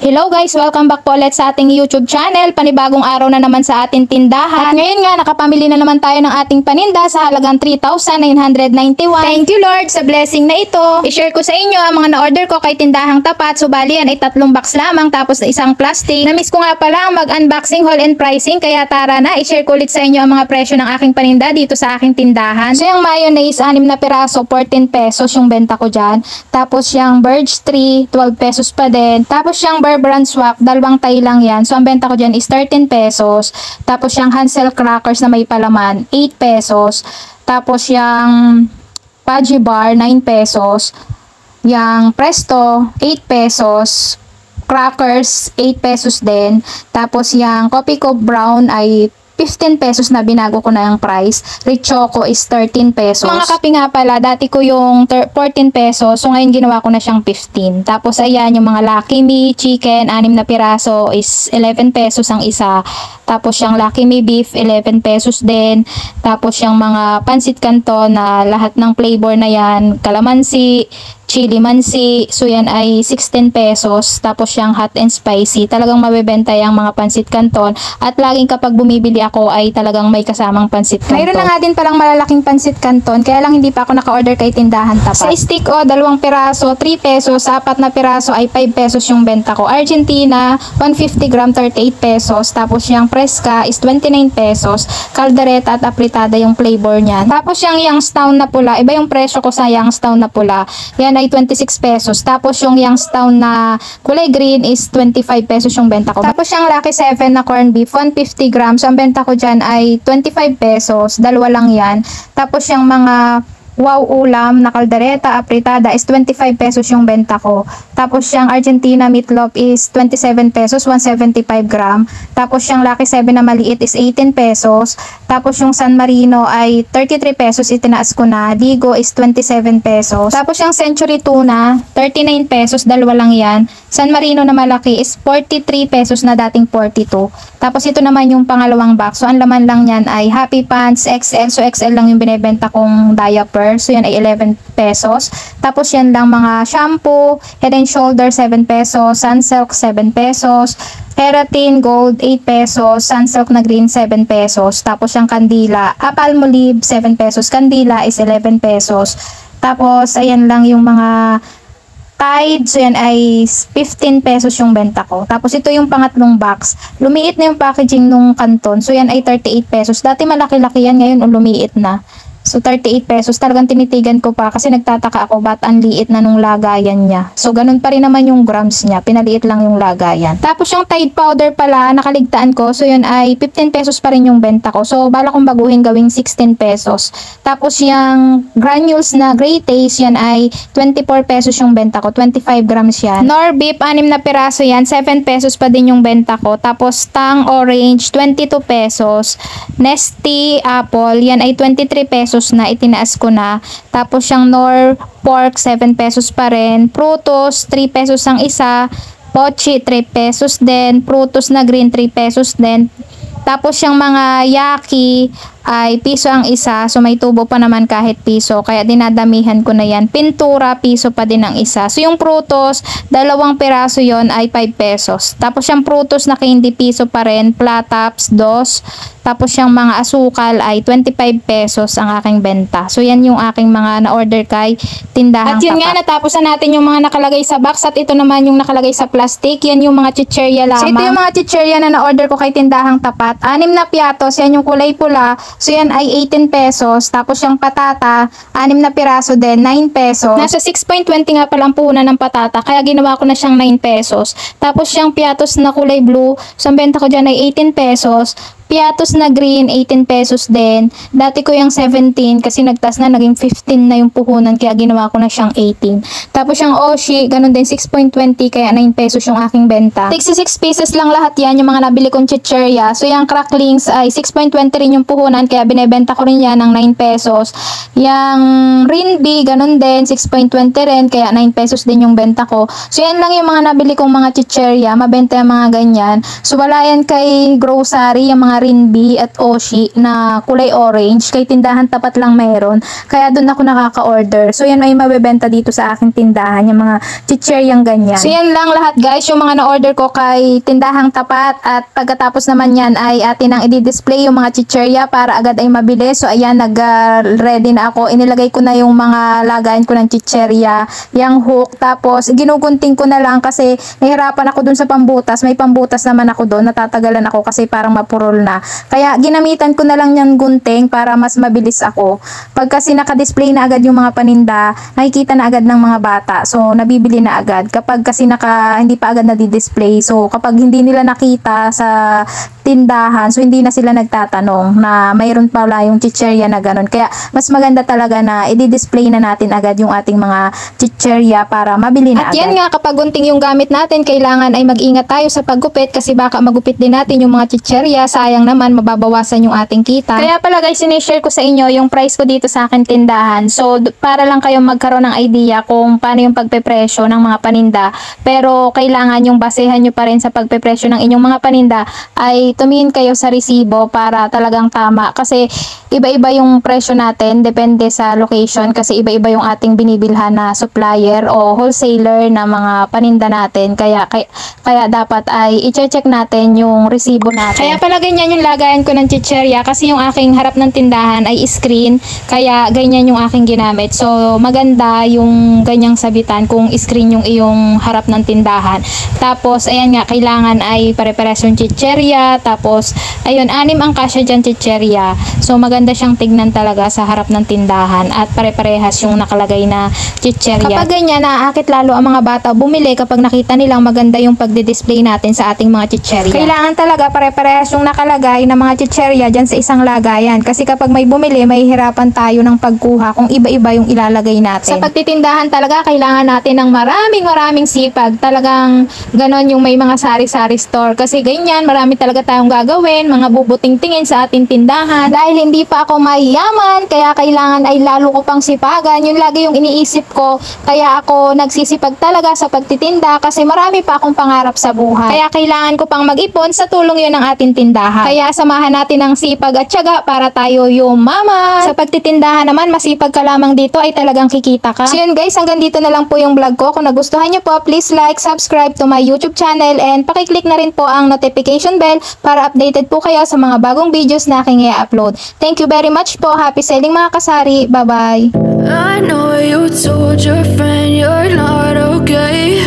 Hello guys! Welcome back po ulit sa ating YouTube channel. Panibagong araw na naman sa ating tindahan. At ngayon nga, nakapamili na naman tayo ng ating paninda sa halagang 3,991. Thank you Lord sa blessing na ito. I-share ko sa inyo ang mga na-order ko kay Tindahang Tapat. Subali yan ay 3 box lamang tapos na isang plastic. Namiss ko nga pala mag-unboxing, haul and pricing. Kaya tara na, i-share ko ulit sa inyo ang mga presyo ng aking paninda dito sa aking tindahan. So yung mayonnaise, 6 na piraso, 14 pesos yung benta ko dyan. Tapos yung Birch 3, 12 pesos pa din. Tapos yung Brand Swak, 2 tay lang yan. So, ang benta ko dyan is 13 pesos. Tapos, yung Hansel Crackers na may palaman, 8 pesos. Tapos, yung Pudgy Bar, 9 pesos. Yung Presto, 8 pesos. Crackers, 8 pesos din. Tapos, yung Coffee Cup Brown ay 15 pesos na binago ko na yung price. Rich Choco is 13 pesos. Mga kape nga pala, dati ko yung 14 pesos. So ngayon ginawa ko na siyang 15. Tapos ayan, yung mga Lucky Me Chicken, 6 na piraso is 11 pesos ang isa. Tapos yung Lucky Me Beef, 11 pesos din. Tapos yung mga Pansit Canton na lahat ng flavor na yan, Calamansi, Chili Mansi, so yan ay 16 pesos. Tapos yung hot and spicy, talagang mabebenta yung mga Pansit Canton. At laging kapag bumibili ako ay talagang may kasamang Pansit Canton. Mayroon na nga din palang malalaking Pansit Canton, kaya lang hindi pa ako naka-order kay Tindahan Tapat. Sa stick 2 piraso, 3 pesos. 4 na piraso ay 5 pesos yung benta ko. Argentina, 150 gram, 38 pesos. Tapos yung Fresca is 29 pesos. Caldereta at apritada yung flavor niyan. Tapos yung Youngstown na pula, iba yung presyo ko sa Youngstown na pula. Yan ay 26 pesos. Tapos yung Youngstown na kulay green is 25 pesos yung benta ko. Tapos yung Lucky 7 na corned beef, 150 grams. Ang benta ko dyan ay 25 pesos. Dalawa lang yan. Tapos yung mga Wow ulam na kaldereta, apritada is 25 pesos yung benta ko. Tapos yung Argentina meatloaf is 27 pesos, 175 gram. Tapos yung Lucky 7 na maliit is 18 pesos. Tapos yung San Marino ay 33 pesos, itinaas ko na. Digo is 27 pesos. Tapos yung Century Tuna, 39 pesos, dalawa lang yan. San Marino na malaki is 43 pesos na dating 42. Tapos ito naman yung pangalawang box. So ang laman lang yan ay Happy Pants XL. So XL lang yung binebenta kong diaper. So yan ay 11 pesos. Tapos yan lang mga shampoo, Head and Shoulder 7 pesos, Sunsilk 7 pesos, Keratin Gold 8 pesos, Sunsilk na green 7 pesos. Tapos yung Kandila, Palmolive 7 pesos, Kandila is 11 pesos. Tapos ayan lang yung mga Tide, so yan ay 15 pesos yung benta ko. Tapos ito yung pangatlong box. Lumiit na yung packaging nung Canton. So yan ay 38 pesos. Dati malaki-laki yan, ngayon lumiit na. So, 38 pesos. Talagang tinitigan ko pa kasi nagtataka ako ba't ang liit na nung lagayan niya. So, ganun pa rin naman yung grams niya. Pinaliit lang yung lagayan. Tapos, yung Tide powder pala, nakaligtaan ko. So, yun ay 15 pesos pa rin yung benta ko. So, bala kong baguhin gawing 16 pesos. Tapos, yung granules na Great Taste, yan ay 24 pesos yung benta ko. 25 grams yan. Nor Beef, 6 na piraso yan. 7 pesos pa din yung benta ko. Tapos, Tang Orange, 22 pesos. Nesty Apple, yan ay 23 pesos na itinaas ko na. Tapos yung Nor Pork 7 pesos pa rin. Prutos 3 pesos ang isa. Pochi 3 pesos din. Prutos na green 3 pesos din. Tapos yung mga Yaki ay piso ang isa. So may tubo pa naman kahit piso. Kaya dinadamihan ko na yan. Pintura, piso pa din ang isa. So yung prutos, 2 piraso yon ay 5 pesos. Tapos yung prutos na candy, piso pa rin. Plataps, 2. Tapos yung mga asukal ay 25 pesos ang aking benta. So yan yung aking mga na-order kay Tindahang Tapat. At yun nga, natapos na natin yung mga nakalagay sa box. At ito naman yung nakalagay sa plastic. Yan yung mga chicherya lamang. So ito yung mga chicherya na na-order ko kay Tindahang Tapat. 6 na piatos. Yan yung kulay pula. So yan ay 18 pesos. Tapos yung patata, 6 na piraso din, 9 pesos. Nasa 6.20 nga palang puhunan ng patata. Kaya ginawa ko na siyang 9 pesos. Tapos yung piatos na kulay blue, so ang benta ko dyan ay 18 pesos. Piatos na green, 18 pesos din. Dati ko yung 17 kasi nagtas na, naging 15 na yung puhunan kaya ginawa ko na siyang 18. Tapos yung Oshi, ganun din 6.20 kaya 9 pesos yung aking benta. 66 pieces lang lahat yan, yung mga nabili kong chicherya. So yung cracklings ay 6.20 rin yung puhunan kaya binebenta ko rin yan ng 9 pesos. Yung Rinby, ganun din, 6.20 rin kaya 9 pesos din yung benta ko. So yan lang yung mga nabili kong mga chicherya, mabenta yung mga ganyan. So wala yan kay grocery, yung mga Rinbi at Oshi na kulay orange. Kay tindahan tapat lang meron. Kaya doon ako nakaka-order. So yan ay mabebenta dito sa aking tindahan. Yung mga chicheryang ganyan. So yan lang lahat guys. Yung mga na-order ko kay tindahang tapat. At pagkatapos naman yan ay atin ang i-display yung mga chicherya para agad ay mabili. So ayan, nag-ready na ako. Inilagay ko na yung mga lagayan ko ng chicherya. Yung hook. Tapos ginugunting ko na lang kasi nahirapan ako dun sa pambutas. May pambutas naman ako doon. Natatagalan ako kasi parang mapurol na. Kaya ginamitan ko na lang yung gunting para mas mabilis ako. Pag kasi naka-display na agad yung mga paninda, nakikita na agad ng mga bata. So nabibili na agad. Kapag kasi hindi pa agad na-display. So kapag hindi nila nakita sa tindahan, so hindi na sila nagtatanong na mayroon pala yung chicherya na ganun. Kaya mas maganda talaga na i-display na natin agad yung ating mga chicherya para mabili na agad. At yan nga, kapag gunting yung gamit natin, kailangan ay mag-ingat tayo sa paggupit kasi baka magupit din natin yung mga chicherya. Sayang naman, mababawasan yung ating kita. Kaya pala guys, sinishare ko sa inyo yung price ko dito sa akin tindahan. So, para lang kayo magkaroon ng idea kung paano yung pagpepresyo ng mga paninda. Pero, kailangan yung basehan nyo pa rin sa pagpepresyo ng inyong mga paninda ay tumingin kayo sa resibo para talagang tama. Kasi, iba-iba yung presyo natin, depende sa location. Kasi, iba-iba yung ating binibilhan na supplier o wholesaler na mga paninda natin. Kaya dapat ay i-check natin yung resibo natin. Kaya pala ganyan yung lagayan ko ng chicherya kasi yung aking harap ng tindahan ay screen. Kaya ganyan yung aking ginamit. So maganda yung ganyang sabitan kung screen yung iyong harap ng tindahan. Tapos ayan nga, kailangan ay pare-pares yung chicherya. Tapos ayun, 6 ang kasya dyan chicherya. So maganda siyang tignan talaga sa harap ng tindahan at pare-parehas yung nakalagay na chicherya. Kapag ganyan, naaakit lalo ang mga bata bumili kapag nakita nilang maganda yung pagdi-display natin sa ating mga chicherya. Kailangan talaga pare-parehas yung nakalagay na mga chicherya dyan sa isang lagayan. Kasi kapag may bumili, may hirapan tayo ng pagkuha kung iba-iba yung ilalagay natin. Sa pagtitindahan talaga, kailangan natin ng maraming sipag. Talagang ganon yung may mga sari-sari store. Kasi ganyan, marami talaga tayong gagawin, mga bubuting-tingin sa ating tindahan. Dahil hindi pa ako mayaman, kaya kailangan ay lalo ko pang sipagan. Yun lagi yung iniisip ko. Kaya ako nagsisipag talaga sa pagtitinda kasi marami pa akong pangarap sa buhay. Kaya kailangan ko pang mag-ipon sa tulong yun ng ating tindahan. Kaya samahan natin ang sipag at tiyaga para tayo yumaman. Sa pagtitindahan naman, masipag ka lamang dito ay talagang kikita ka. So yun guys, hanggang dito na lang po yung vlog ko. Kung nagustuhan nyo po, please like, subscribe to my YouTube channel and pakiclick na rin po ang notification bell para updated po kayo sa mga bagong videos na aking i-upload. Thank you very much po. Happy selling mga kasari. Bye-bye. I know you told your friend you're not okay.